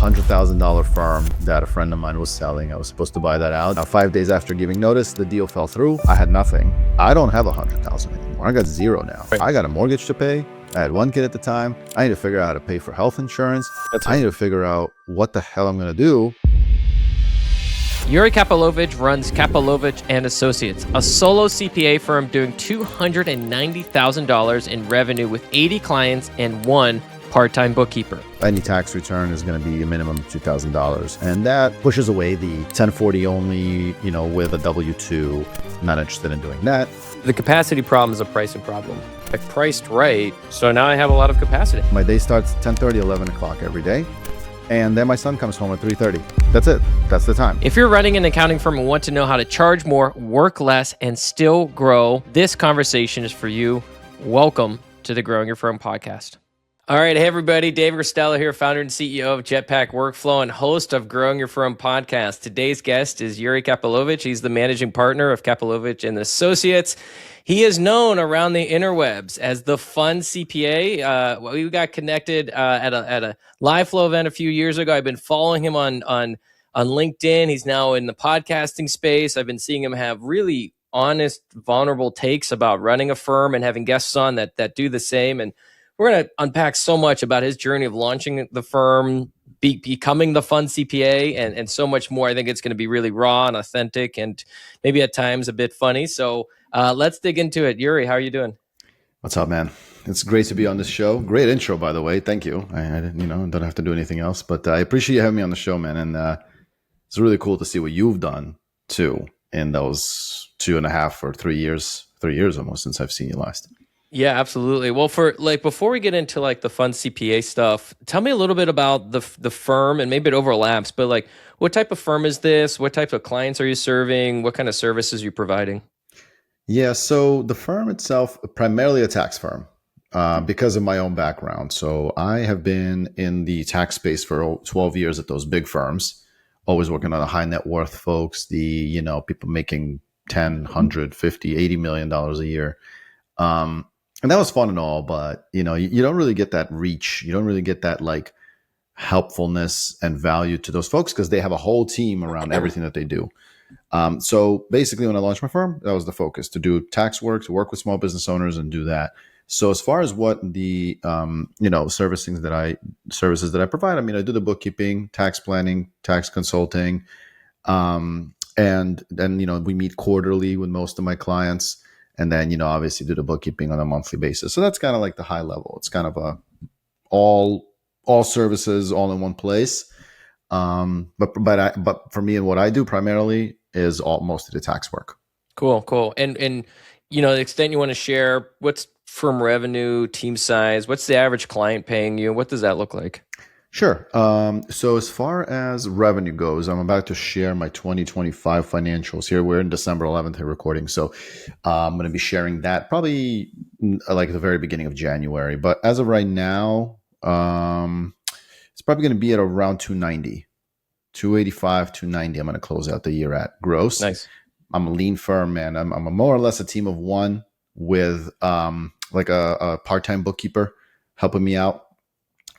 $100,000 firm that a friend of mine was selling. I was supposed to buy that out. Now, 5 days after giving notice, the deal fell through. I had nothing. I don't have 100,000 anymore. I got zero now. Right. I got a mortgage to pay. I had one kid at the time. I need to figure out how to pay for health insurance. I need to figure out what the hell I'm going to do. Yuri Kapilovich runs Kapilovich and Associates, a solo CPA firm doing $290,000 in revenue with 80 clients and one part-time bookkeeper. Any tax return is going to be a minimum of $2,000. And that pushes away the 1040 only, with a W-2. I'm not interested in doing that. The capacity problem is a pricing problem. I priced right, so now I have a lot of capacity. My day starts 10:30, 11 o'clock every day. And then my son comes home at 3:30. That's it. That's the time. If you're running an accounting firm and want to know how to charge more, work less, and still grow, this conversation is for you. Welcome to the Growing Your Firm podcast. All right. Hey, everybody. Dave Gristella here, founder and CEO of Jetpack Workflow and host of Growing Your Firm podcast. Today's guest is Yuri Kapilovich. He's the managing partner of Kapilovich and Associates. He is known around the interwebs as the fun CPA. We got connected at a live flow event a few years ago. I've been following him on LinkedIn. He's now in the podcasting space. I've been seeing him have really honest, vulnerable takes about running a firm and having guests on that do the same. And we're going to unpack so much about his journey of launching the firm, becoming the fun CPA, and so much more. I think it's going to be really raw and authentic and maybe at times a bit funny. So let's dig into it. Yuri, how are you doing? What's up, man? It's great to be on this show. Great intro, by the way. Thank you. I don't have to do anything else, but I appreciate you having me on the show, man. And it's really cool to see what you've done too in those 2.5 or 3 years, 3 years almost since I've seen you last. Yeah, absolutely. Well, before we get into the fun CPA stuff, tell me a little bit about the firm, and maybe it overlaps, but what type of firm is this? What type of clients are you serving? What kind of services are you providing? Yeah, so the firm itself, primarily a tax firm, because of my own background. So I have been in the tax space for 12 years at those big firms, always working on the high net worth folks, the people making 10, 100, 50, $80 million a year. And that was fun and all, but you don't really get that reach. You don't really get that helpfulness and value to those folks because they have a whole team around everything that they do. So basically when I launched my firm, that was the focus, to do tax work, to work with small business owners and do that. So as far as what the, services that I provide, I do the bookkeeping, tax planning, tax consulting. And then, we meet quarterly with most of my clients. And then, obviously do the bookkeeping on a monthly basis. So that's kind of the high level. It's kind of all services all in one place. But for me and what I do primarily is most of the tax work. Cool. And the extent you want to share, what's firm revenue, team size, what's the average client paying you? What does that look like? Sure. So as far as revenue goes, I'm about to share my 2025 financials here. We're in December 11th here recording. So I'm going to be sharing that probably the very beginning of January. But as of right now, it's probably going to be at around 290, 285, 290. I'm going to close out the year at gross. Nice. I'm a lean firm, man. I'm a more or less a team of one with a part-time bookkeeper helping me out.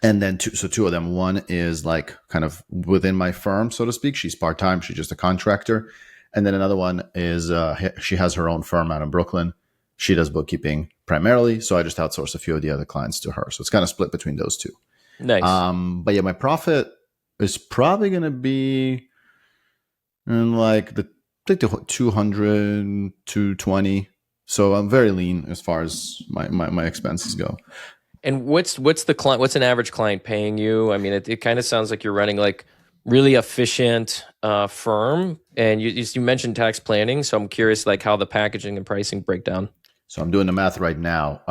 And then two of them. One is kind of within my firm, so to speak. She's part-time. She's just a contractor. And then another one is she has her own firm out in Brooklyn. She does bookkeeping primarily. So I just outsource a few of the other clients to her. So it's kind of split between those two. Nice. But yeah, my profit is probably going to be in the 200, 220. So I'm very lean as far as my expenses go. And what's the client? What's an average client paying you? It kind of sounds like you're running really efficient firm. And you mentioned tax planning, so I'm curious how the packaging and pricing break down. So I'm doing the math right now.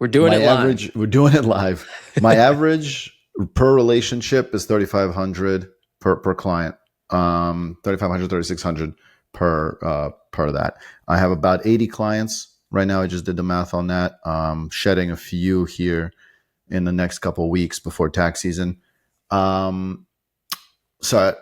We're doing it live. We're doing it live. My average per relationship is $3,500 per client. $3,500, $3,600 per that. I have about 80 clients. Right now, I just did the math on that. Shedding a few here in the next couple of weeks before tax season. So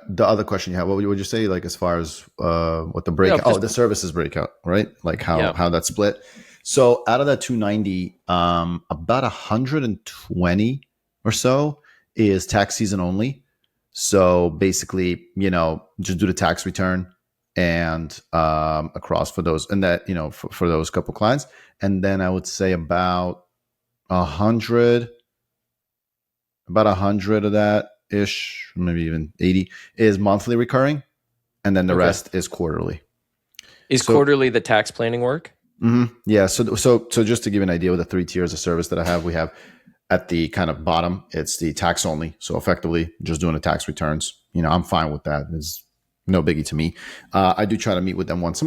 the other question you have, what would you say, as far as what the breakout? The services breakout, right? How that's split. So out of that 290, about 120 or so is tax season only. So basically, just do the tax return and across for those, and that, for those couple clients. And then I would say about 100, of that ish, maybe even 80 is monthly recurring. And then the Okay. rest is quarterly. Is quarterly the tax planning work? Yeah. So just to give you an idea with the 3 tiers of service that I have, we have at the kind of bottom, it's the tax only. So effectively just doing the tax returns. I'm fine with that. It's no biggie to me. I do try to meet with them once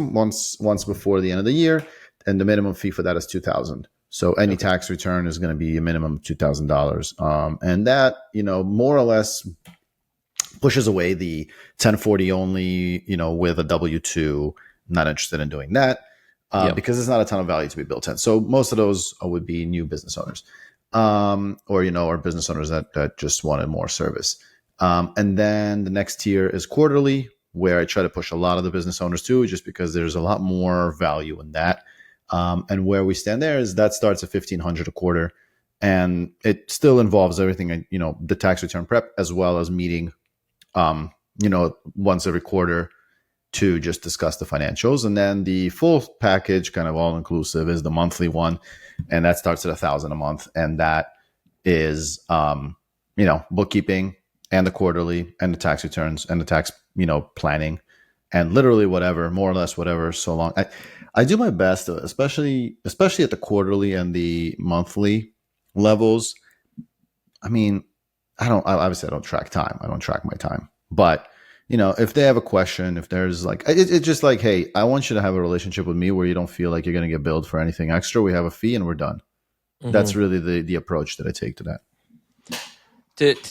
before the end of the year. And the minimum fee for that is $2,000. So any tax return is going to be a minimum of $2,000. And that, more or less pushes away the 1040 only, with a W-2. Not interested in doing that because there's not a ton of value to be built in. So most of those would be new business owners, or business owners that just wanted more service. And then the next tier is quarterly, where I try to push a lot of the business owners too, just because there's a lot more value in that. And where we stand there is that starts at $1,500 a quarter, and it still involves everything, the tax return prep, as well as meeting, once every quarter to just discuss the financials. And then the full package, kind of all inclusive, is the monthly one, and that starts at $1,000 a month, and that is bookkeeping and the quarterly and the tax returns and the tax planning and literally whatever, more or less whatever. So long, I do my best, especially at the quarterly and the monthly levels. I mean, obviously I don't track time. I don't track my time, but if they have a question, if there's it's just like, hey, I want you to have a relationship with me where you don't feel like you're going to get billed for anything extra. We have a fee and we're done. Mm-hmm. That's really the approach that I take to that.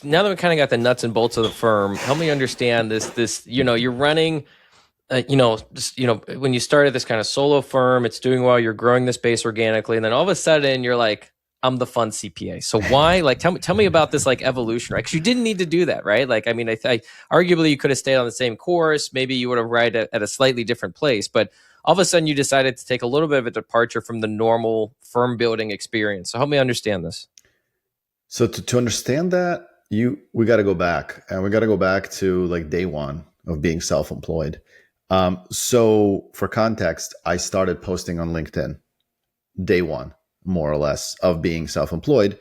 Now that we kind of got the nuts and bolts of the firm, help me understand this, you're running, when you started this kind of solo firm, it's doing well, you're growing this base organically. And then all of a sudden you're like, I'm the fun CPA. So why, tell me about this evolution, right? Because you didn't need to do that, right? I arguably you could have stayed on the same course. Maybe you would have arrived at a slightly different place, but all of a sudden you decided to take a little bit of a departure from the normal firm building experience. So help me understand this. So to understand that, we got to go back, and we got to go back to day one of being self-employed. So for context, I started posting on LinkedIn day one, more or less, of being self-employed,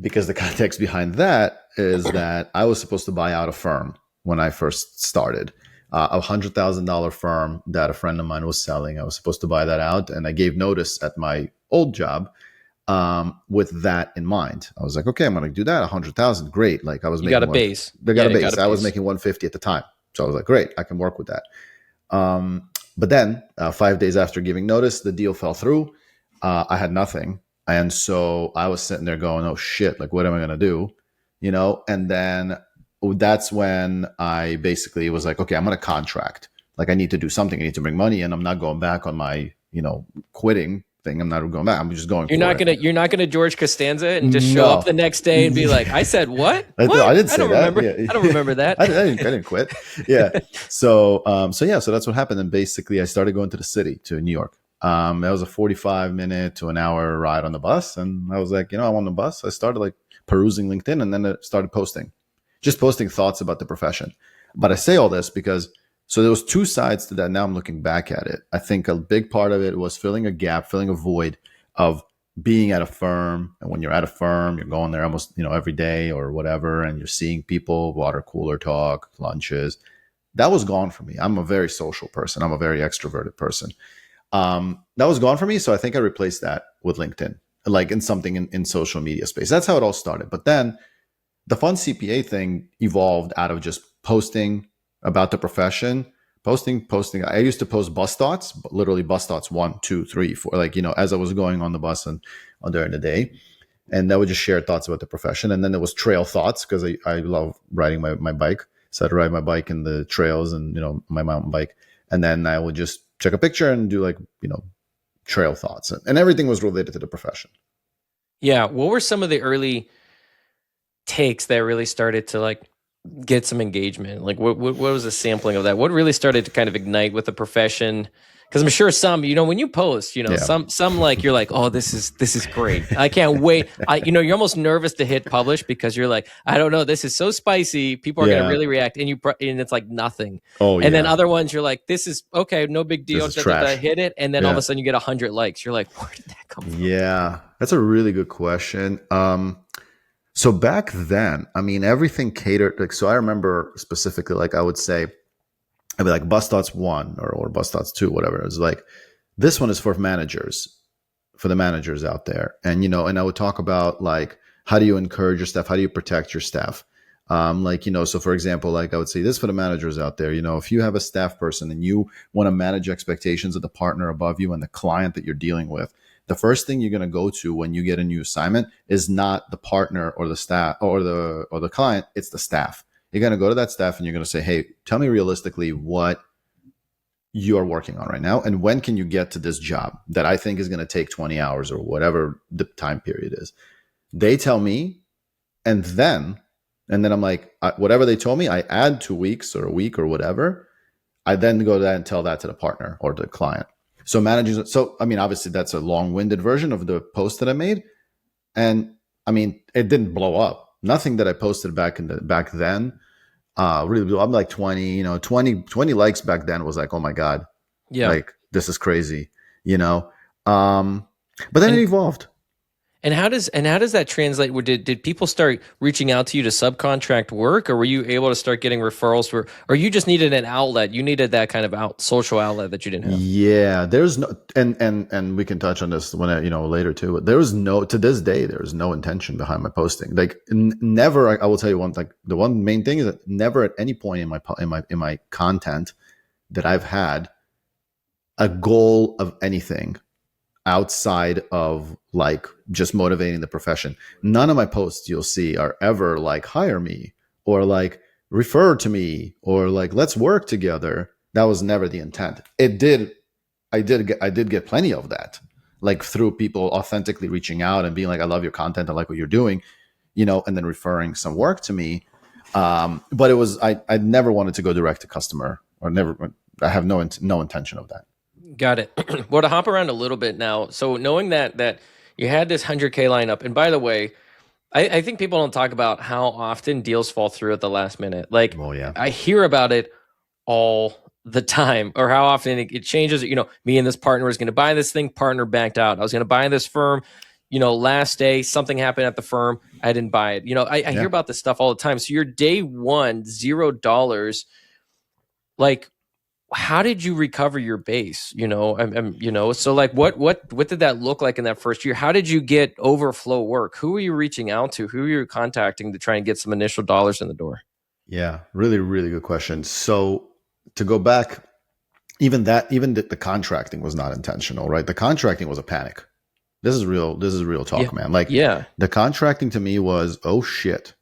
because the context behind that is that I was supposed to buy out a firm when I first started, a $100,000 firm that a friend of mine was selling. I was supposed to buy that out, and I gave notice at my old job with that in mind. I was like, okay, I'm going to do that. 100,000. Great. I was making got a base. They got a base. I was making 150 at the time. So I was like, great, I can work with that. But then 5 days after giving notice, the deal fell through. I had nothing. And so I was sitting there going, oh shit, what am I going to do? And then that's when I basically was like, okay, I'm going to contract. I need to do something. I need to bring money in. I'm not going back on my, quitting thing. I'm not going back. I'm just going. You're not gonna George Costanza and just show up the next day and be like, I said what? I didn't say that. Yeah. I don't remember that. I didn't quit. Yeah. So that's what happened. And basically I started going to the city, to New York. That was a 45-minute to an hour ride on the bus. And I was like, I'm on the bus. I started perusing LinkedIn, and then I started posting thoughts about the profession. But I say all this because so there was two sides to that. Now I'm looking back at it. I think a big part of it was filling a gap, filling a void of being at a firm. And when you're at a firm, you're going there almost, every day or whatever, and you're seeing people, water cooler talk, lunches. That was gone for me. I'm a very social person. I'm a very extroverted person. That was gone for me. So I think I replaced that with LinkedIn, in something in social media space. That's how it all started. But then the fun CPA thing evolved out of just posting about the profession, posting. I used to post bus thoughts, literally bus thoughts 1, 2, 3, 4, as I was going on the bus and during the day. And I would just share thoughts about the profession. And then there was trail thoughts, because I love riding my bike. So I'd ride my bike in the trails and, my mountain bike. And then I would just check a picture and do trail thoughts. And everything was related to the profession. Yeah. What were some of the early takes that really started to get some engagement? What was the sampling of that? What really started to kind of ignite with the profession? Because I'm sure some, when you post, Yeah. some like you're like, oh, this is great. I can't wait. You're almost nervous to hit publish because you're like, I don't know, this is so spicy. People are gonna Yeah. really react, and and it's like nothing. Oh, And then yeah. other ones, you're like, this is okay, no big deal. This is trash. Hit it, and then all of Yeah. a sudden you get 100 likes. You're like, where did that come from? Yeah, that's a really good question. So back then, I mean, everything catered. Like, so I remember specifically, like I would say, I'd be like bus thoughts 1 or bus thoughts 2, whatever. It was like, this one is for managers, for the managers out there. And, and I would talk about like, how do you encourage your staff? How do you protect your staff? So for example, like I would say this for the managers out there, if you have a staff person and you want to manage expectations of the partner above you and the client that you're dealing with, the first thing you're going to go to when you get a new assignment is not the partner or the staff or the client, it's the staff. You're going to go to that staff and you're going to say, hey, tell me realistically what you are working on right now. And when can you get to this job that I think is going to take 20 hours or whatever the time period is? They tell me, and then I'm like, whatever they told me, I add 2 weeks or a week or whatever. I then go to that and tell that to the partner or the client. So managing, obviously that's a long-winded version of the post that I made. And I mean, it didn't blow up. Nothing that I posted back then really blew up. I'm like 20 likes back then was like, oh my God, like this is crazy, but then it evolved. And how does that translate? Did people start reaching out to you to subcontract work, or were you able to start getting referrals or you just needed an outlet? You needed that kind of social outlet that you didn't have. Yeah, there's no, and we can touch on this when later too. But to this day, there's no intention behind my posting. Like never. I will tell you one. Like the one main thing is that never at any point in my content that I've had a goal of anything outside of like just motivating the profession. None of my posts you'll see are ever like hire me or like refer to me or like let's work together. That was never the intent. I did get plenty of that, like through people authentically reaching out and being like, I love your content, I like what you're doing, and then referring some work to me. But it was I never wanted to go direct to customer I have no intention of that. Got it. Well, to hop around a little bit now, so knowing that you had this 100K lineup, and by the way, I think people don't talk about how often deals fall through at the last minute. Like, yeah. I hear about it all the time, or how often it changes. Me and this partner was going to buy this thing, partner backed out. I was going to buy this firm, last day, something happened at the firm, I didn't buy it. I hear about this stuff all the time. So your day one, $0, like, how did you recover your base? So like what did that look like in that first year? How did you get overflow work? Who were you reaching out to? Who were you contacting to try and get some initial dollars in the door? Yeah, really, really good question. So to go back, even the contracting was not intentional, right? The contracting was a panic. This is real talk, man. Like, the contracting to me was, oh shit,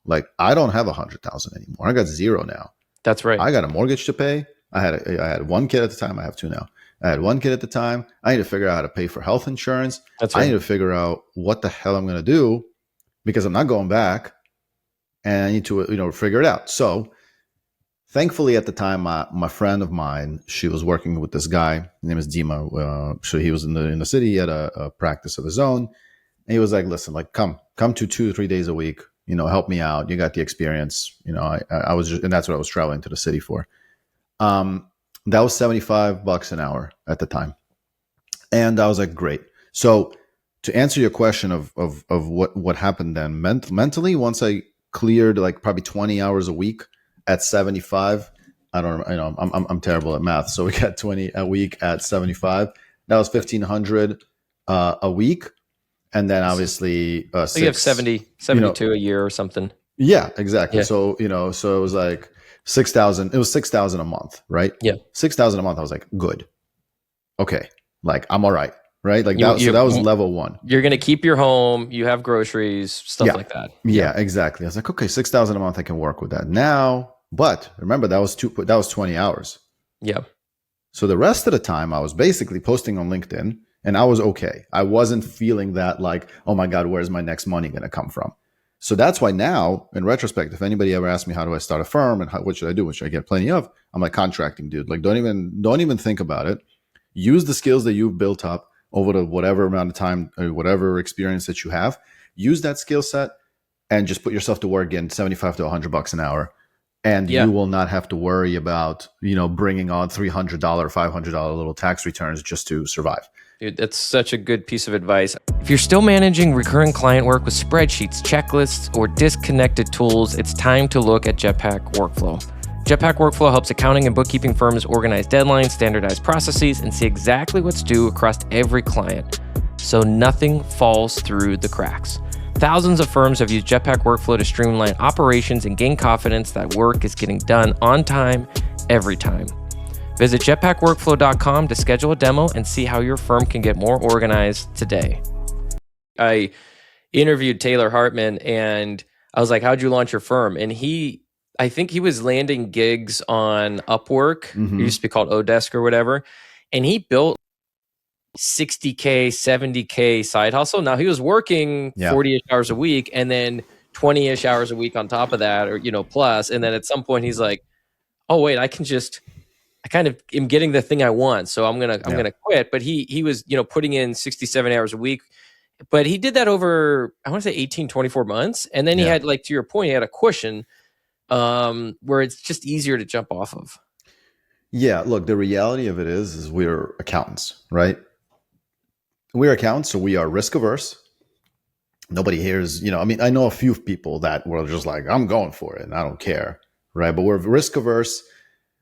like I don't have 100,000 anymore. I got 0 now. That's right. I got a mortgage to pay. I had 1 kid at the time. I have 2 now. I had 1 kid at the time. I need to figure out how to pay for health insurance. That's right. I need to figure out what the hell I'm going to do because I'm not going back, and I need to figure it out. So thankfully at the time, my friend of mine, she was working with this guy. His name is Dima. So he was in the city. He had a practice of his own. And he was like, listen, like come to 2-3 days a week, help me out. You got the experience. I was just, and that's what I was traveling to the city for. That was $75 an hour at the time. And I was like, great. So to answer your question of what happened then mentally, once I cleared like probably 20 hours a week at 75, I'm terrible at math. So we got 20 a week at 75. That was 1,500 a week. And then obviously, so you have 72 a year or something. Yeah, exactly. Yeah. So, so it was like 6,000. It was 6,000 a month, right? Yeah. 6,000 a month. I was like, good. Okay. Like I'm all right. Right. Like so that was level 1. You're going to keep your home. You have groceries, stuff like that. Yeah, exactly. I was like, okay, 6,000 a month. I can work with that now. But remember that was 20 hours. Yeah. So the rest of the time I was basically posting on LinkedIn and I was okay. I wasn't feeling that like, oh my God, where's my next money going to come from? So that's why now, in retrospect, if anybody ever asks me how do I start a firm and what should I do, which I get plenty of, I'm like contracting, dude. Like don't even think about it. use the skills that you've built up over the whatever amount of time or whatever experience that you have. Use that skill set and just put yourself to work getting 75 to $100 an hour. And Yeah. you will not have to worry about, bringing on $300, $500 little tax returns just to survive. Dude, that's such a good piece of advice. If you're still managing recurring client work with spreadsheets, checklists, or disconnected tools, it's time to look at Jetpack Workflow. Jetpack Workflow helps accounting and bookkeeping firms organize deadlines, standardize processes, and see exactly what's due across every client, so nothing falls through the cracks. Thousands of firms have used Jetpack Workflow to streamline operations and gain confidence that work is getting done on time, every time. Visit jetpackworkflow.com to schedule a demo and see how your firm can get more organized today. I interviewed Taylor Hartman and I was like, how'd you launch your firm? And I think he was landing gigs on Upwork. Mm-hmm. It used to be called Odesk or whatever. And he built 60K, 70K side hustle. Now he was working 40-ish hours a week and then 20-ish hours a week on top of that, or, plus. And then at some point he's like, oh, wait, I kind of am getting the thing I want. So I'm going to quit. But he was, putting in 67 hours a week, but he did that over, I want to say 18, 24 months. And then he had, like, to your point, he had a cushion where it's just easier to jump off of. Yeah. Look, the reality of it is we're accountants, right? We're accountants, so we are risk averse. Nobody here is, I know a few people that were just like, I'm going for it and I don't care, right? But we're risk averse.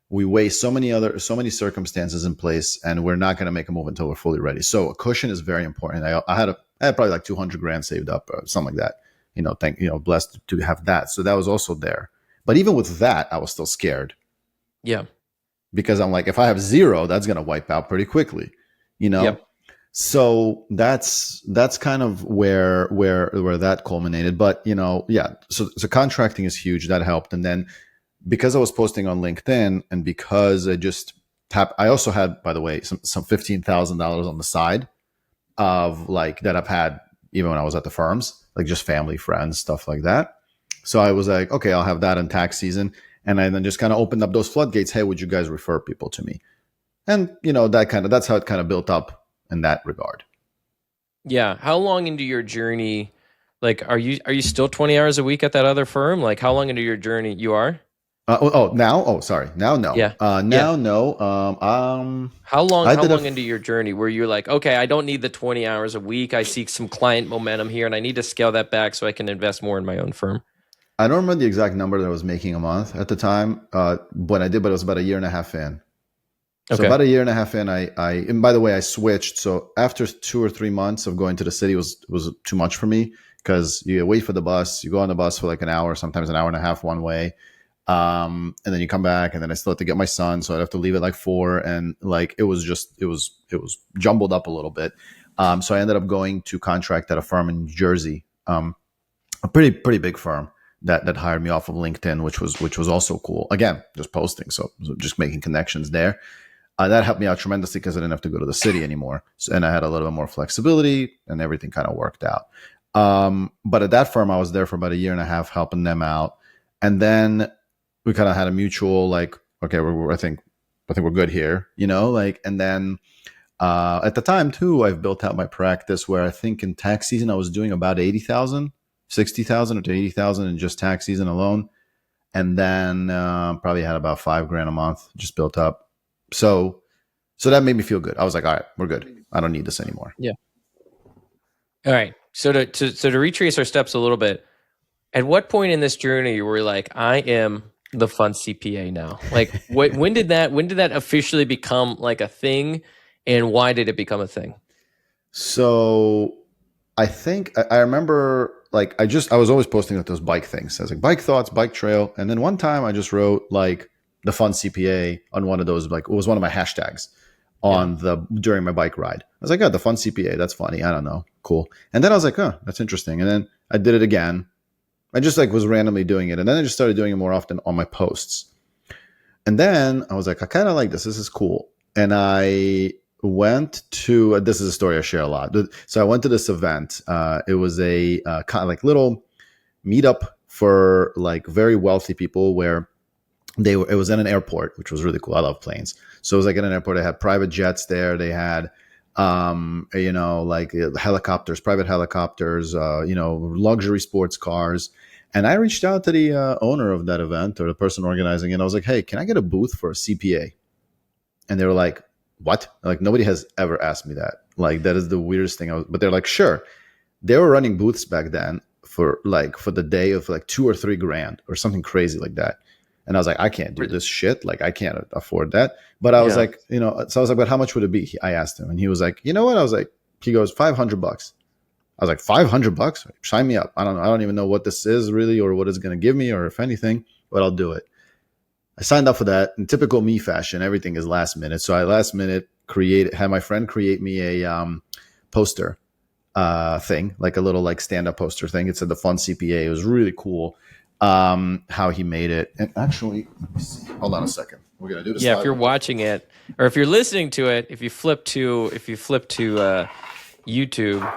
We weigh so many circumstances in place, and we're not going to make a move until we're fully ready. So a cushion is very important. I had probably like 200 grand saved up, or something like that. Blessed to have that. So that was also there. But even with that, I was still scared. Yeah. Because I'm like, if I have zero, that's going to wipe out pretty quickly, Yep. So that's kind of where that culminated. But so contracting is huge. That helped. And then because I was posting on LinkedIn, and because I also had, by the way, some $15,000 on the side of like that I've had even when I was at the firms, like just family, friends, stuff like that. So I was like, okay, I'll have that in tax season. And I then just kind of opened up those floodgates. Hey, would you guys refer people to me? And that's how it kind of built up in that regard. Yeah. How long into your journey, like, are you still 20 hours a week at that other firm? Like, how long into your journey you are? Now? Oh, sorry. Now, no. Yeah. No. How long into your journey where you're like, okay, I don't need the 20 hours a week. I see some client momentum here and I need to scale that back so I can invest more in my own firm? I don't remember the exact number that I was making a month at the time when I did, but it was about a year and a half in. So about a year and a half in, and by the way, I switched. So after 2 or 3 months of going to the city was too much for me, because you wait for the bus, you go on the bus for like an hour, sometimes an hour and a half one way. And then you come back, and then I still have to get my son. So I'd have to leave at like 4. And like, it was jumbled up a little bit. So I ended up going to contract at a firm in New Jersey, a pretty big firm that hired me off of LinkedIn, which was also cool. Again, just posting. So just making connections there. That helped me out tremendously because I didn't have to go to the city anymore. So, and I had a little bit more flexibility, and everything kind of worked out. But at that firm, I was there for about a year and a half helping them out. And then we kind of had a mutual, like, okay, I think we're good here, and then at the time too, I've built out my practice where I think in tax season, I was doing about 80,000, 60,000 to 80,000 in just tax season alone. And then probably had about $5,000 a month just built up. So that made me feel good. I was like, all right, we're good. I don't need this anymore. Yeah. All right. So to retrace our steps a little bit, at what point in this journey were you like, I am the fun CPA now? Like, when did that officially become like a thing, and why did it become a thing? So I think I remember, like, I was always posting like those bike things. I was like, bike thoughts, bike trail. And then one time I just wrote like the fun CPA on one of those, like, it was one of my hashtags during my bike ride. I was like, oh, the fun CPA. That's funny. I don't know. Cool. And then I was like, oh, that's interesting. And then I did it again. I just like was randomly doing it. And then I just started doing it more often on my posts. And then I was like, I kind of like this. This is cool. And I went to, this is a story I share a lot. So I went to this event. It was a kind of like little meetup for like very wealthy people, where It was in an airport, which was really cool. I love planes. So it was like in an airport. They had private jets there. They had, like helicopters, private helicopters, luxury sports cars. And I reached out to the owner of that event or the person organizing it. I was like, hey, can I get a booth for a CPA? And they were like, what? Like, nobody has ever asked me that. Like, that is the weirdest thing. But they're like, sure. They were running booths back then for the day of like $2 or $3 or something crazy like that. And I was like, I can't do this shit. Like, I can't afford that. But I was like, so I was like, but how much would it be? I asked him, and he was like, you know what? I was like, he goes, $500. I was like, $500? Sign me up. I don't even know what this is really, or what it's going to give me, or if anything, but I'll do it. I signed up for that. In typical me fashion, everything is last minute. So I last minute had my friend create me a poster thing, like a little like stand-up poster thing. It said the Fun CPA. It was really cool how he made it. And actually, let me see. Hold on a second. We're gonna do this. Yeah, if you're watching it or if you're listening to it, if you flip to YouTube,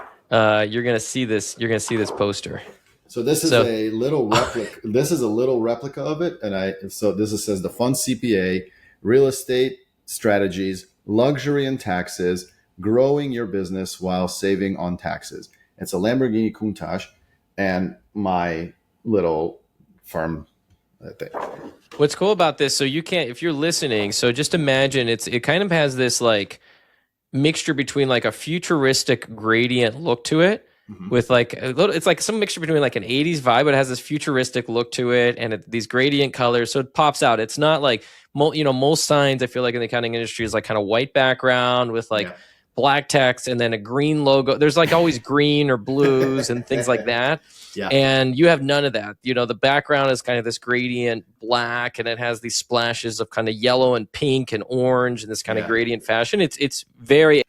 you're gonna see this. You're gonna see this poster. So this is a little replica. This is a little replica of it, and says the Fun CPA, real estate strategies, luxury and taxes, growing your business while saving on taxes. It's a Lamborghini Countach, and my little firm thing. What's cool about this? So you can't, if you're listening. So just imagine it kind of has this like mixture between like a futuristic gradient look to it. With like a little, it's like some mixture between like an 80s vibe, but it has this futuristic look to it, and these gradient colors, so it pops out. It's not like most signs I feel like in the accounting industry is like kind of white background with like black text and then a green logo. There's like always green or blues and things like that. Yeah. And you have none of that. The background is kind of this gradient black, and it has these splashes of kind of yellow and pink and orange and this kind of gradient fashion. It's very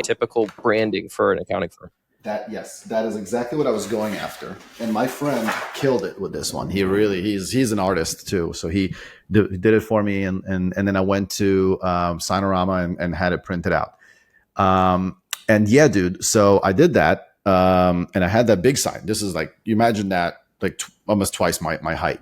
typical branding for an accounting firm. That is exactly what I was going after, and my friend killed it with this one. He's an artist too, so he did it for me, and then I went to Signorama and had it printed out. And yeah, dude, so I did that, and I had that big sign. This is like, you imagine that, like almost twice my height,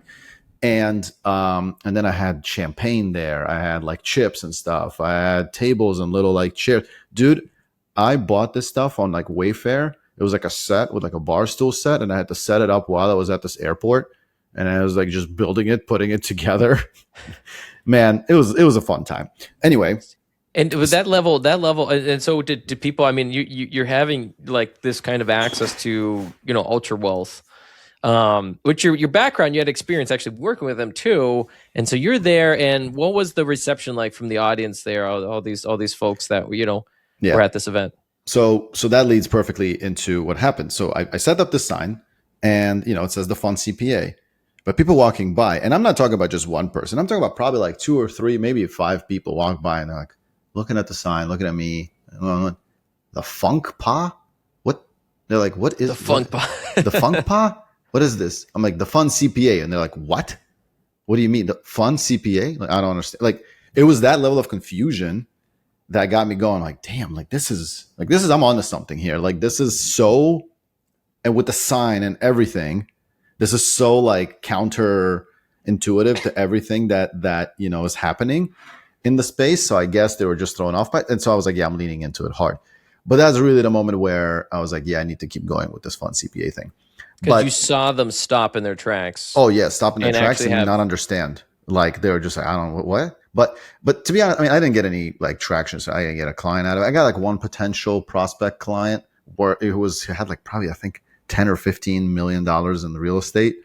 and then I had champagne there. I had like chips and stuff. I had tables and little like chairs, dude. I bought this stuff on like Wayfair. It was like a set with like a bar stool set, and I had to set it up while I was at this airport. And I was like just building it, putting it together. Man, it was a fun time. Anyway, and with that level, and so did people? I mean, you're having like this kind of access to ultra wealth, which your background, you had experience actually working with them too, and so you're there. And what was the reception like from the audience there? All these folks that we're at this event. So that leads perfectly into what happened. So I set up this sign, and it says the Fun CPA, but people walking by, and I'm not talking about just one person. I'm talking about probably like 2 or 3, maybe 5 people walk by, and they're like looking at the sign, looking at me. The Funk Pa? What? They're like, what is the Funk Pa? The Funk Pa? What is this? I'm like, the Fun CPA, and they're like, what? What do you mean, the Fun CPA? Like, I don't understand. Like, it was that level of confusion that got me going, like, damn, this is I'm onto something here. Like, this is so, and with the sign and everything, this is so like counterintuitive to everything that is happening in the space. So I guess they were just thrown off by it. And so I was like, yeah, I'm leaning into it hard. But that's really the moment where I was like, yeah, I need to keep going with this Fun CPA thing. Because you saw them stop in their tracks. Oh yeah, stop in their tracks and not understand. Like, they were just like, I don't know what. But to be honest, I mean, I didn't get any like traction, so I didn't get a client out of it. I got like one potential prospect client where it had like probably, I think, $10 or $15 million in the real estate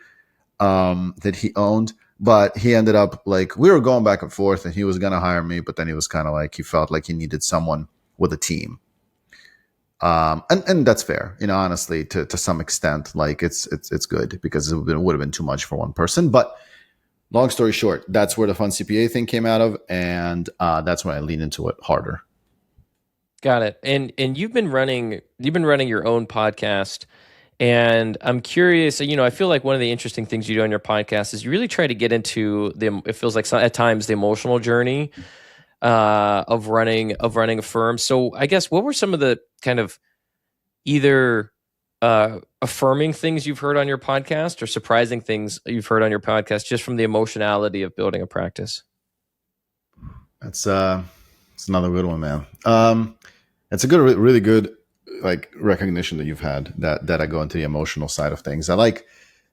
that he owned. But he ended up like, we were going back and forth, and he was going to hire me, but then he was kind of like, he felt like he needed someone with a team. And that's fair, honestly, to some extent. Like, it's good, because it would have been too much for one person. But long story short, that's where the Fun CPA thing came out of, and that's when I leaned into it harder. Got it. And you've been running your own podcast, and I'm curious. I feel like one of the interesting things you do on your podcast is you really try to get into it feels like at times the emotional journey of running a firm. So I guess what were some of the kind of either affirming things you've heard on your podcast or surprising things you've heard on your podcast just from the emotionality of building a practice? That's it's another good one, man. It's a good, really good like recognition that you've had that I go into the emotional side of things. I like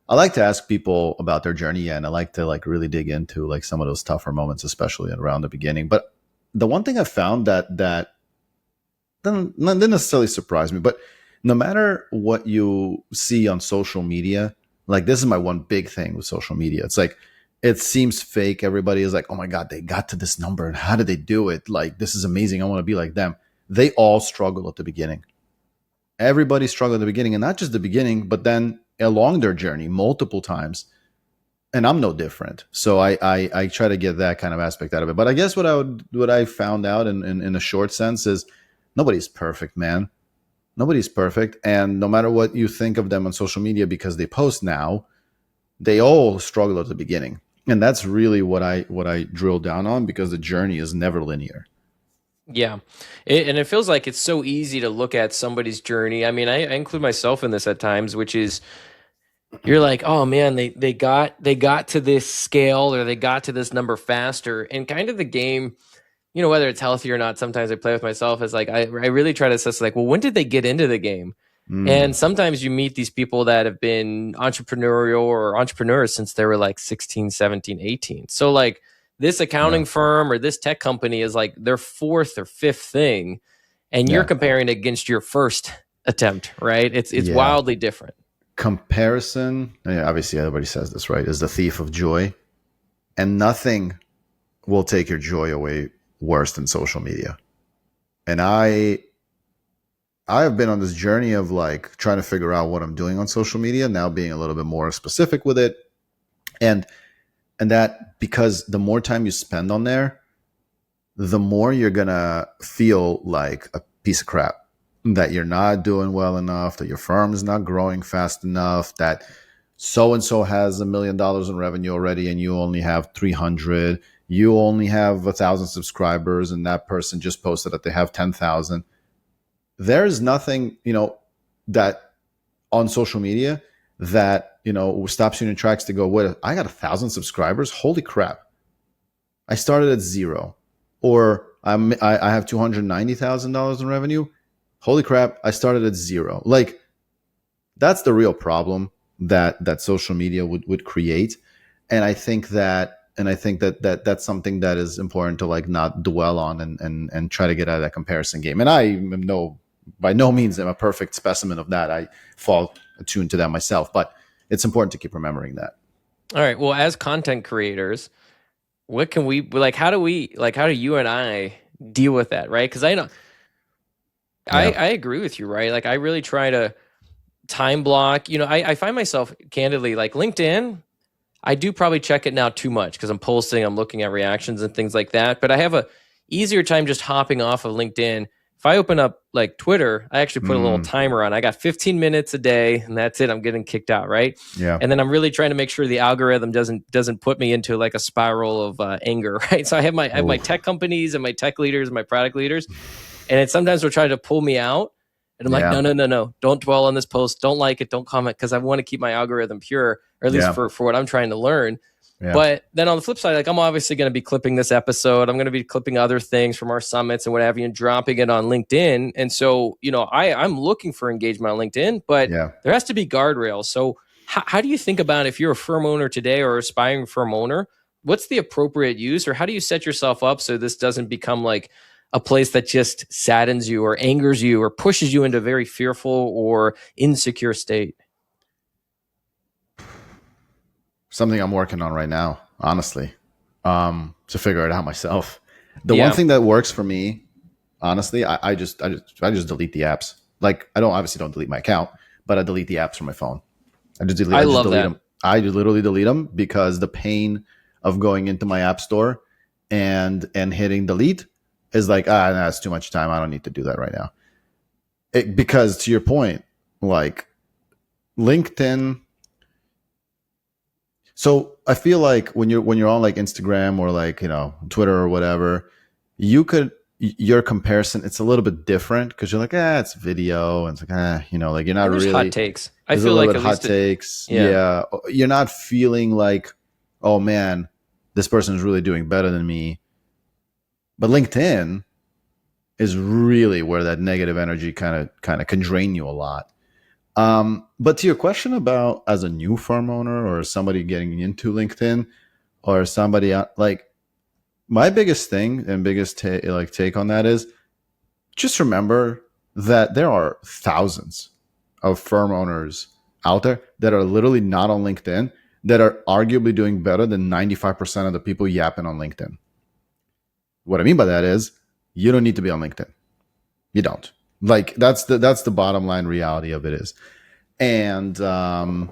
to ask people about their journey, and I like to like really dig into like some of those tougher moments, especially around the beginning. But the one thing I found that didn't necessarily surprise me, but no matter what you see on social media, like this is my one big thing with social media. It's like it seems fake. Everybody is like, oh my God, they got to this number. And how did they do it? Like, this is amazing. I want to be like them. They all struggle at the beginning. Everybody struggled at the beginning, and not just the beginning, but then along their journey multiple times. And I'm no different. So I try to get that kind of aspect out of it. But I guess what I found out in a short sense is nobody's perfect, man. Nobody's perfect. And no matter what you think of them on social media because they post now, they all struggle at the beginning. And that's really what I drill down on, because the journey is never linear. Yeah. And it feels like it's so easy to look at somebody's journey. I mean, I include myself in this at times, which is you're like, oh man, they got to this scale or they got to this number faster. And kind of the game, whether it's healthy or not, sometimes I play with myself is like I really try to assess like, well, when did they get into the game? And sometimes you meet these people that have been entrepreneurial or entrepreneurs since they were like 16, 17, 18. So like this accounting firm or this tech company is like their fourth or fifth thing. And you're comparing it against your first attempt, right? It's wildly different. Comparison, obviously everybody says this, right, is the thief of joy. And nothing will take your joy away worse than social media. And I have been on this journey of like trying to figure out what I'm doing on social media, now being a little bit more specific with it. And that because the more time you spend on there, the more you're going to feel like a piece of crap, that you're not doing well enough, that your firm is not growing fast enough, that so-and-so has $1 million in revenue already and you only have 300, you only have 1,000 subscribers and that person just posted that they have 10,000. There's nothing, that on social media that, stops you in your tracks to go, wait, I got 1,000 subscribers? Holy crap. I started at 0. Or I have $290,000 in revenue. Holy crap, I started at 0. Like, that's the real problem that social media would create. And I think that that's something that is important to like not dwell on and try to get out of that comparison game. And I am by no means am a perfect specimen of that. I fall attuned to that myself, but it's important to keep remembering that. All right. Well, as content creators, what can we like? How do you and I deal with that? Right. Cause I agree with you, right? Like I really try to time block, I find myself candidly like LinkedIn. I do probably check it now too much because I'm posting, I'm looking at reactions and things like that. But I have a easier time just hopping off of LinkedIn. If I open up like Twitter, I actually put a little timer on. I got 15 minutes a day and that's it. I'm getting kicked out, right? Yeah. And then I'm really trying to make sure the algorithm doesn't put me into like a spiral of anger, right? So I have my tech companies and my tech leaders and my product leaders, and it sometimes will try to pull me out. And I'm like, no, don't dwell on this post. Don't like it. Don't comment, because I want to keep my algorithm pure, or at least for what I'm trying to learn. Yeah. But then on the flip side, like I'm obviously going to be clipping this episode. I'm going to be clipping other things from our summits and what have you and dropping it on LinkedIn. And so, I'm looking for engagement on LinkedIn, but there has to be guardrails. So how do you think about if you're a firm owner today or aspiring firm owner, what's the appropriate use, or how do you set yourself up so this doesn't become like a place that just saddens you or angers you or pushes you into a very fearful or insecure state? Something I'm working on right now, honestly, to figure it out myself. The one thing that works for me, honestly, I just delete the apps. Like I don't delete my account, but I delete the apps from my phone. I just delete them. I literally delete them because the pain of going into my app store and hitting delete is like, that's too much time. I don't need to do that right now. Because to your point, like LinkedIn. So I feel like when you're on like Instagram or like, Twitter or whatever, you could your comparison, it's a little bit different because you're like, it's video, and it's like, like you're not And there's hot really. takes. I There's a feel little like bit at hot least takes. yeah. Yeah, you're not feeling like, oh man, this person is really doing better than me. But LinkedIn is really where that negative energy kind of can drain you a lot. But to your question about as a new firm owner or somebody getting into LinkedIn or somebody like my biggest thing and biggest take on that is just remember that there are thousands of firm owners out there that are literally not on LinkedIn that are arguably doing better than 95% of the people yapping on LinkedIn. What I mean by that is you don't need to be on LinkedIn. You don't. Like that's the bottom line reality of it is. And I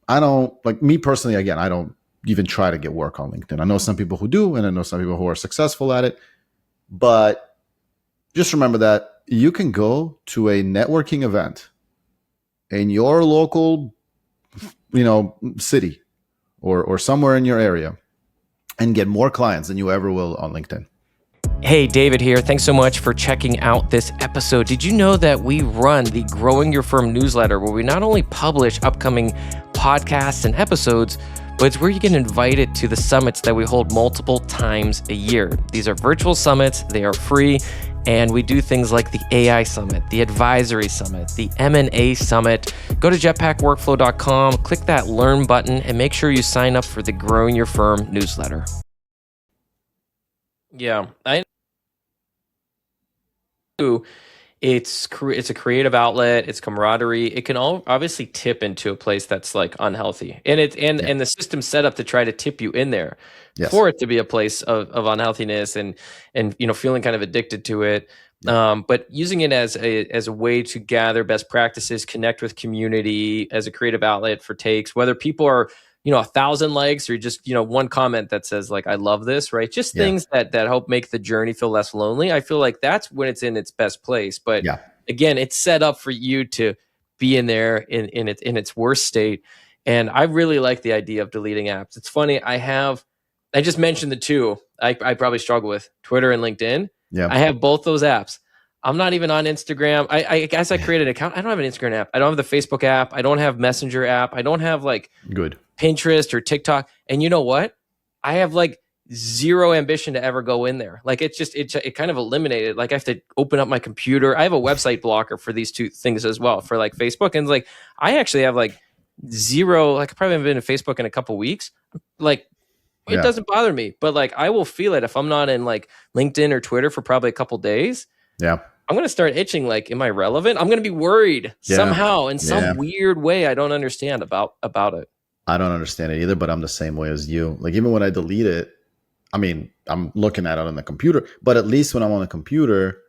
don't, like, me personally, again, I don't even try to get work on LinkedIn. I know some people who do, and I know some people who are successful at it. But just remember that you can go to a networking event in your local, city or somewhere in your area and get more clients than you ever will on LinkedIn. Hey, David here. Thanks so much for checking out this episode. Did you know that we run the Growing Your Firm newsletter, where we not only publish upcoming podcasts and episodes, but it's where you get invited to the summits that we hold multiple times a year. These are virtual summits. They are free. And we do things like the AI Summit, the Advisory Summit, the M&A Summit. Go to jetpackworkflow.com, click that Learn button, and make sure you sign up for the Growing Your Firm newsletter. Yeah, I do. It's a creative outlet. It's camaraderie. It can all obviously tip into a place that's like unhealthy, and and the system's set up to try to tip you in there for it to be a place of unhealthiness and feeling kind of addicted to it. But using it as a way to gather best practices, connect with community, as a creative outlet for takes, whether people are 1,000 likes or just one comment that says like I love this, right? Just things that help make the journey feel less lonely. I feel like that's when it's in its best place. But again, it's set up for you to be in there in its worst state. And I really like the idea of deleting apps. It's funny, I just mentioned the two I probably struggle with, Twitter and LinkedIn. I have both those apps. I'm not even on Instagram. I guess I created an account. I don't have an Instagram app. I don't have the Facebook app. I don't have Messenger app. I don't have like Pinterest or TikTok. And you know what? I have like zero ambition to ever go in there. Like it kind of eliminated. Like I have to open up my computer. I have a website blocker for these two things as well, for like Facebook. And like I actually have like zero. Like I probably haven't been to Facebook in a couple weeks. Like it doesn't bother me, but like I will feel it if I'm not in like LinkedIn or Twitter for probably a couple days. I'm going to start itching. Like, am I relevant? I'm going to be worried somehow in some weird way. I don't understand about it. I don't understand it either, but I'm the same way as you. Like, even when I delete it, I mean, I'm looking at it on the computer, but at least when I'm on the computer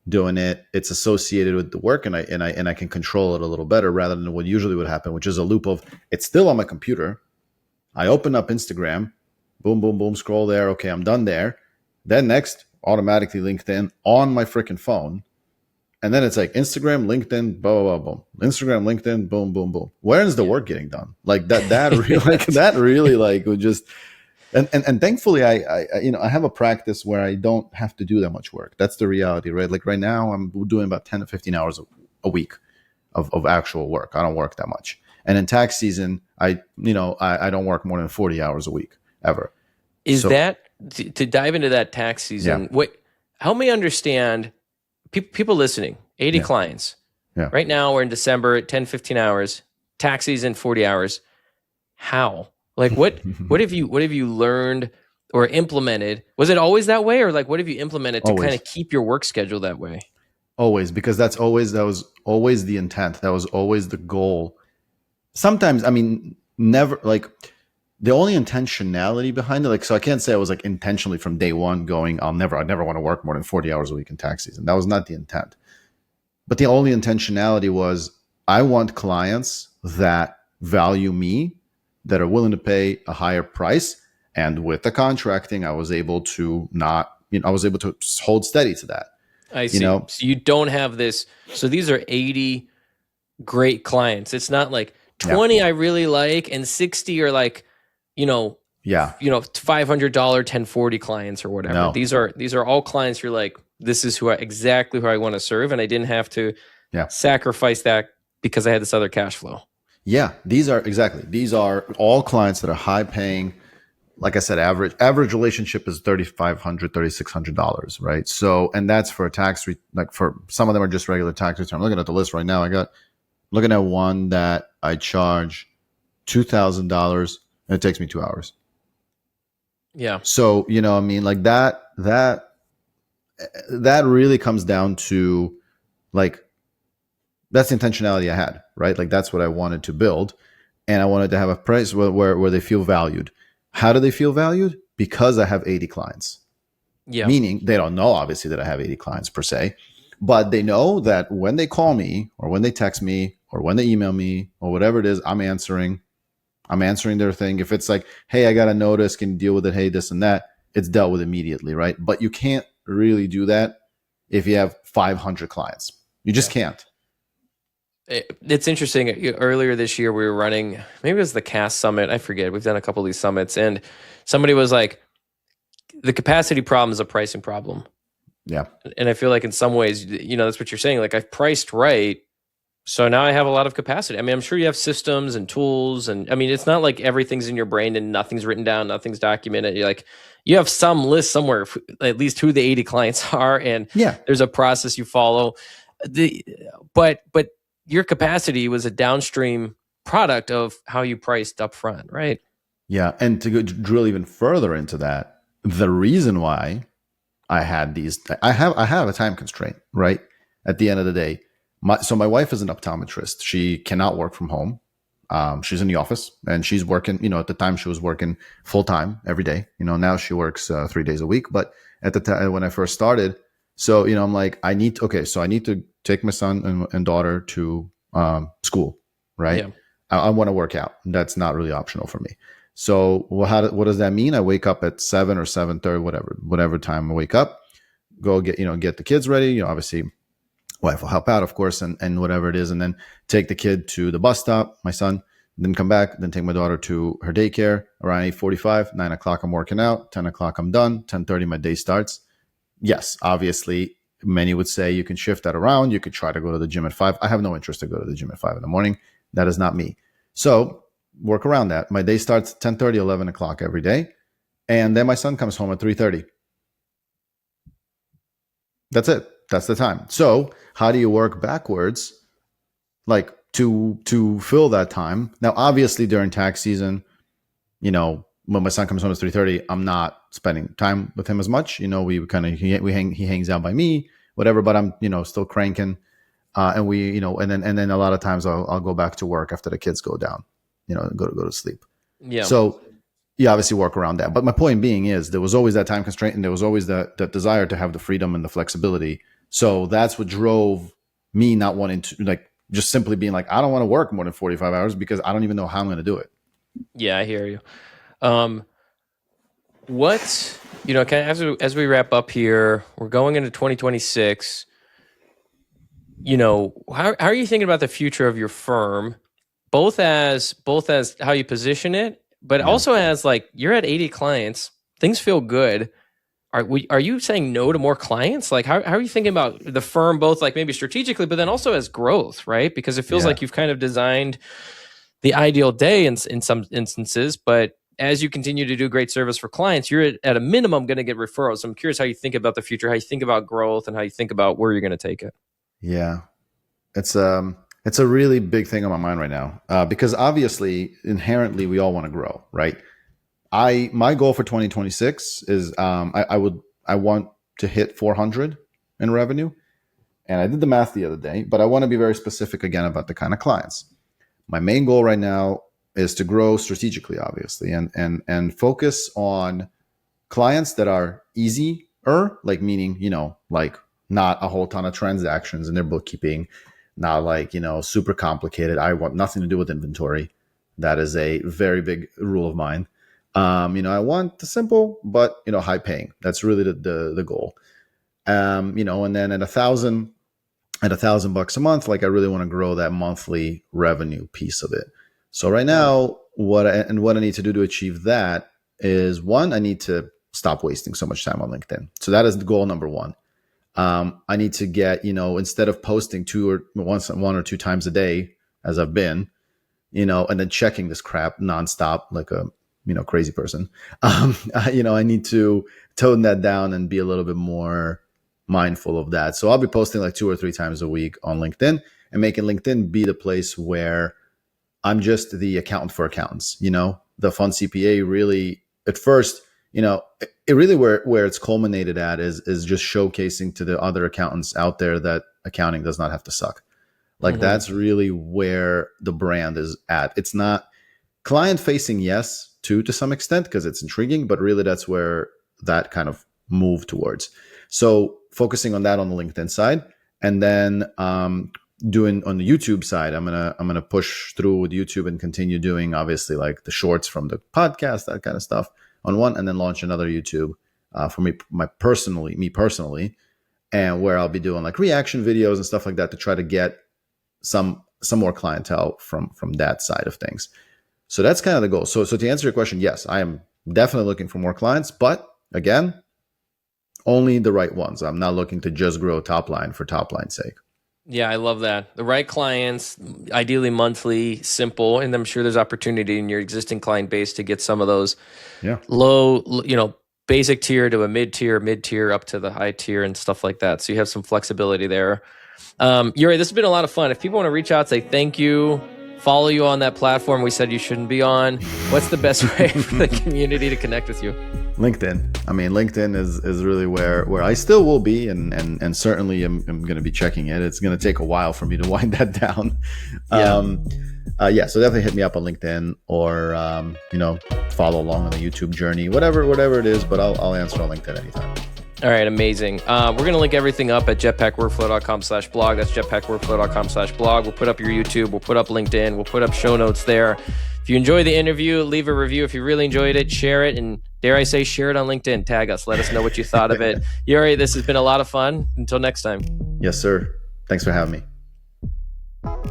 doing it, it's associated with the work, and I can control it a little better rather than what usually would happen, which is a loop of it's still on my computer. I open up Instagram, boom, boom, boom, scroll there. Okay, I'm done there. Then next, automatically LinkedIn on my freaking phone. And then it's like Instagram, LinkedIn, boom, boom, boom. Instagram, LinkedIn, boom, boom, boom. Where is the work getting done? Like that really, like that really, like would just. And thankfully, I have a practice where I don't have to do that much work. That's the reality, right? Like right now, I'm doing about 10 to 15 hours a week of actual work. I don't work that much. And in tax season, I don't work more than 40 hours a week ever. Is that to dive into that tax season? Help me understand. People listening, 80 clients. Right now we're in December at 10, 15 hours, tax season, 40 hours. How? Like what have you learned or implemented? Was it always that way? Or like, what have you implemented to kind of keep your work schedule that way? Always, because that was always the intent. That was always the goal. Sometimes, I mean, never, like the only intentionality behind it, like, so I can't say I was like intentionally from day one going, I never want to work more than 40 hours a week in tax season. That was not the intent. But the only intentionality was I want clients that value me, that are willing to pay a higher price. And with the contracting, I was able to hold steady to that. I see. So you don't have this. So these are 80 great clients. It's not like 20 I really like and 60 are like, Yeah. $500 1040 clients or whatever. No. These are all clients you're like, this is exactly who I want to serve, and I didn't have to Yeah. sacrifice that because I had this other cash flow. Yeah. These are all clients that are high paying. Like I said, average relationship is $3,500, $3,600, right? So, and that's for a like for some of them are just regular tax return. I'm looking at the list right now. Looking at one that I charge $2,000 and it takes me 2 hours. Yeah. So, I mean, like that really comes down to like, that's the intentionality I had, right? Like that's what I wanted to build. And I wanted to have a price where they feel valued. How do they feel valued? Because I have 80 clients. Yeah. Meaning they don't know, obviously, that I have 80 clients per se, but they know that when they call me or when they text me or when they email me or whatever it is, I'm answering their thing. If it's like, hey, I got a notice, can you deal with it? Hey, this and that, it's dealt with immediately, right? But you can't really do that if you have 500 clients. You just can't. It's interesting. Earlier this year, we were running, maybe it was the CAST Summit. I forget. We've done a couple of these summits, and somebody was like, the capacity problem is a pricing problem. Yeah. And I feel like in some ways, that's what you're saying. Like I've priced right. So now I have a lot of capacity. I mean, I'm sure you have systems and tools. And I mean, it's not like everything's in your brain and nothing's written down, nothing's documented. You're like, you have some list somewhere, at least who the 80 clients are. And there's a process you follow. But your capacity was a downstream product of how you priced up front, right? Yeah. And to drill even further into that, the reason why I have a time constraint, right? At the end of the day, my wife is an optometrist. She cannot work from home. She's in the office and she's working, at the time she was working full time every day. Now she works 3 days a week, but at the time when I first started, so, I'm like, I need to take my son and daughter to school, right? Yeah. I want to work out. That's not really optional for me. So what does that mean? I wake up at 7 or 7:30, whatever time I wake up, go get the kids ready. Obviously wife will help out, of course, and whatever it is. And then take the kid to the bus stop, my son, then come back, then take my daughter to her daycare around 8:45, 9 o'clock, I'm working out, 10 o'clock, I'm done, 10:30, my day starts. Yes, obviously, many would say you can shift that around. You could try to go to the gym at 5. I have no interest to go to the gym at 5 in the morning. That is not me. So work around that. My day starts 10:30, 11 o'clock every day. And then my son comes home at 3:30. That's it. That's the time. So how do you work backwards, like to fill that time? Now, obviously during tax season, when my son comes home at 3:30, I'm not spending time with him as much. We kind of he hangs out by me, whatever. But I'm still cranking, and we and then a lot of times I'll go back to work after the kids go down, go to sleep. Yeah. So you obviously work around that. But my point being is there was always that time constraint, and there was always that desire to have the freedom and the flexibility. So that's what drove me not wanting to just simply being like, I don't want to work more than 45 hours because I don't even know how I'm going to do it. Yeah, I hear you. As we wrap up here, we're going into 2026. How are you thinking about the future of your firm, both as how you position it, but also as you're at 80 clients, things feel good. Are you saying no to more clients? Like, how are you thinking about the firm, both maybe strategically, but then also as growth, right? Because it feels like you've kind of designed the ideal day in some instances, but as you continue to do great service for clients, you're at a minimum going to get referrals. So I'm curious how you think about the future, how you think about growth, and how you think about where you're going to take it. Yeah, it's a really big thing on my mind right now because obviously, inherently, we all want to grow, right? My goal for 2026 is I want to hit 400 in revenue, and I did the math the other day, but I want to be very specific again about the kind of clients. My main goal right now is to grow strategically, obviously, and focus on clients that are easier, meaning not a whole ton of transactions in their bookkeeping, not super complicated. I want nothing to do with inventory. That is a very big rule of mine. I want the simple, but high paying. That's really the goal. And then at $1,000 a month, I really want to grow that monthly revenue piece of it. So right now, what I need to do to achieve that is one, I need to stop wasting so much time on LinkedIn. So that is the goal number one. I need to get, instead of posting one or two times a day as I've been, and then checking this crap nonstop like a, crazy person. I need to tone that down and be a little bit more mindful of that. So I'll be posting like 2 or 3 times a week on LinkedIn and making LinkedIn be the place where I'm just the accountant for accountants. The fun CPA really at first, it really where it's culminated at is just showcasing to the other accountants out there that accounting does not have to suck. Like that's really where the brand is at. It's not client facing, yes, to some extent, because it's intriguing, but really that's where that kind of move towards. So focusing on that on the LinkedIn side, and then doing on the YouTube side, I'm gonna push through with YouTube and continue doing obviously like the shorts from the podcast, that kind of stuff on one, and then launch another YouTube for me personally, and where I'll be doing like reaction videos and stuff like that to try to get some more clientele from that side of things. So that's kind of the goal. So to answer your question, yes, I am definitely looking for more clients, but again, only the right ones. I'm not looking to just grow top line for top line's sake. Yeah, I love that. The right clients, ideally monthly, simple, and I'm sure there's opportunity in your existing client base to get some of those low, basic tier to a mid-tier up to the high tier and stuff like that. So you have some flexibility there. Yuri, this has been a lot of fun. If people want to reach out, say thank you, follow you on that platform we said you shouldn't be on, what's the best way for the community to connect with you? LinkedIn. I mean, LinkedIn is really where I still will be, and certainly am going to be checking it. It's going to take a while for me to wind that down. So definitely hit me up on LinkedIn or follow along on the YouTube journey, whatever it is. But I'll answer on LinkedIn anytime. All right, amazing. We're going to link everything up at jetpackworkflow.com/blog. That's jetpackworkflow.com/blog. We'll put up your YouTube. We'll put up LinkedIn. We'll put up show notes there. If you enjoyed the interview, leave a review. If you really enjoyed it, share it. And dare I say, share it on LinkedIn. Tag us. Let us know what you thought of it. Yuri, this has been a lot of fun. Until next time. Yes, sir. Thanks for having me.